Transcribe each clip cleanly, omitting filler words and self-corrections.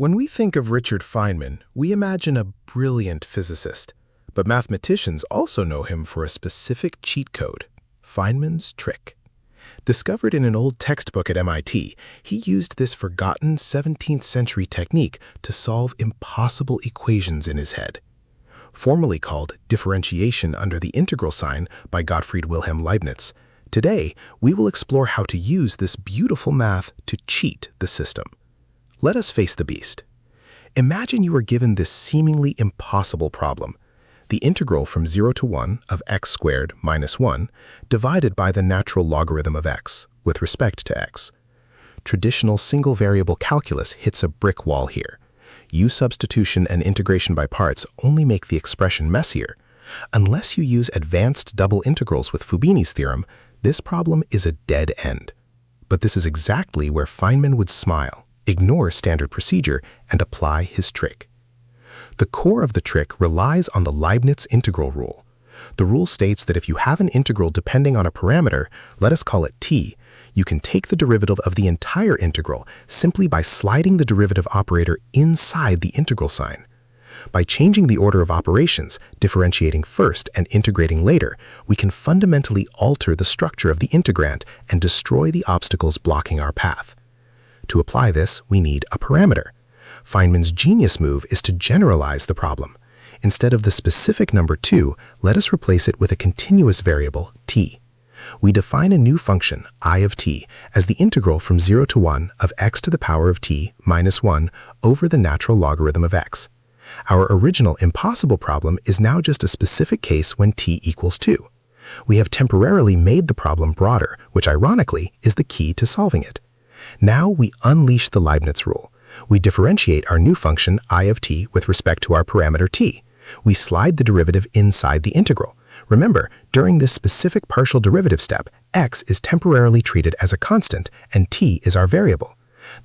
When we think of Richard Feynman, we imagine a brilliant physicist. But mathematicians also know him for a specific cheat code, Feynman's trick. Discovered in an old textbook at MIT, he used this forgotten 17th century technique to solve impossible equations in his head. Formerly called differentiation under the integral sign by Gottfried Wilhelm Leibniz, today we will explore how to use this beautiful math to cheat the system. Let us face the beast. Imagine you are given this seemingly impossible problem. The integral from 0 to 1 of x squared minus 1 divided by the natural logarithm of x with respect to x. Traditional single-variable calculus hits a brick wall here. U substitution and integration by parts only make the expression messier. Unless you use advanced double integrals with Fubini's theorem, this problem is a dead end. But this is exactly where Feynman would smile, ignore standard procedure, and apply his trick. The core of the trick relies on the Leibniz integral rule. The rule states that if you have an integral depending on a parameter, let us call it t, you can take the derivative of the entire integral simply by sliding the derivative operator inside the integral sign. By changing the order of operations, differentiating first and integrating later, we can fundamentally alter the structure of the integrand and destroy the obstacles blocking our path. To apply this, we need a parameter. Feynman's genius move is to generalize the problem. Instead of the specific number 2, let us replace it with a continuous variable, t. We define a new function, I of t, as the integral from 0 to 1 of x to the power of t minus 1 over the natural logarithm of x. Our original impossible problem is now just a specific case when t equals 2. We have temporarily made the problem broader, which ironically is the key to solving it. Now we unleash the Leibniz rule. We differentiate our new function I of t with respect to our parameter t. We slide the derivative inside the integral. Remember, during this specific partial derivative step, x is temporarily treated as a constant and t is our variable.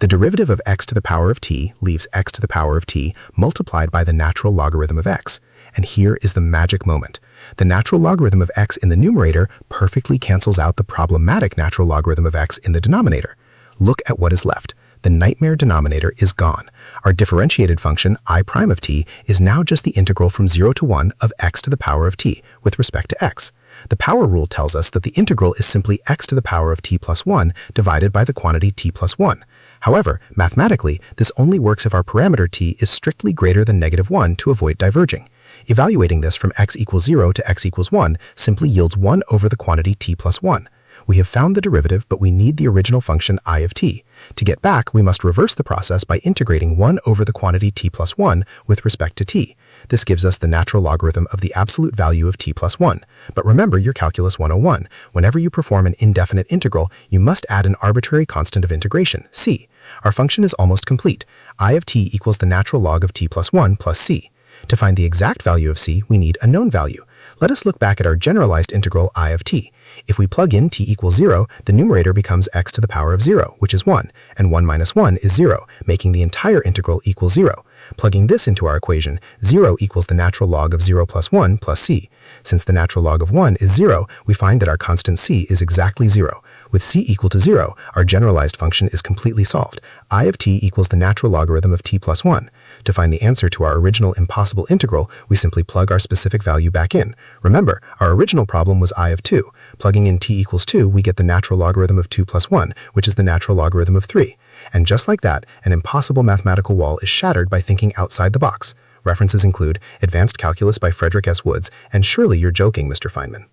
The derivative of x to the power of t leaves x to the power of t multiplied by the natural logarithm of x. And here is the magic moment. The natural logarithm of x in the numerator perfectly cancels out the problematic natural logarithm of x in the denominator. Look at what is left. The nightmare denominator is gone. Our differentiated function I prime of t is now just the integral from 0 to 1 of x to the power of t with respect to x. The power rule tells us that the integral is simply x to the power of t plus 1 divided by the quantity t plus 1. However, mathematically, this only works if our parameter t is strictly greater than -1 to avoid diverging. Evaluating this from x equals 0 to x equals 1 simply yields 1 over the quantity t plus 1. We have found the derivative, but we need the original function I of t. To get back, we must reverse the process by integrating 1 over the quantity t plus 1 with respect to t. This gives us the natural logarithm of the absolute value of t plus 1. But remember your Calculus 101. Whenever you perform an indefinite integral, you must add an arbitrary constant of integration, c. Our function is almost complete. I of t equals the natural log of t plus 1 plus c. To find the exact value of c, we need a known value. Let us look back at our generalized integral I of t. If we plug in t equals 0, the numerator becomes x to the power of 0, which is 1, and 1 minus 1 is 0, making the entire integral equal 0. Plugging this into our equation, 0 equals the natural log of 0 plus 1 plus c. Since the natural log of 1 is 0, we find that our constant c is exactly 0. With c equal to 0, our generalized function is completely solved. I of t equals the natural logarithm of t plus 1. To find the answer to our original impossible integral, we simply plug our specific value back in. Remember, our original problem was I of 2. Plugging in t equals 2, we get the natural logarithm of 2 plus 1, which is the natural logarithm of 3. And just like that, an impossible mathematical wall is shattered by thinking outside the box. References include Advanced Calculus by Frederick S. Woods, and Surely You're Joking, Mr. Feynman.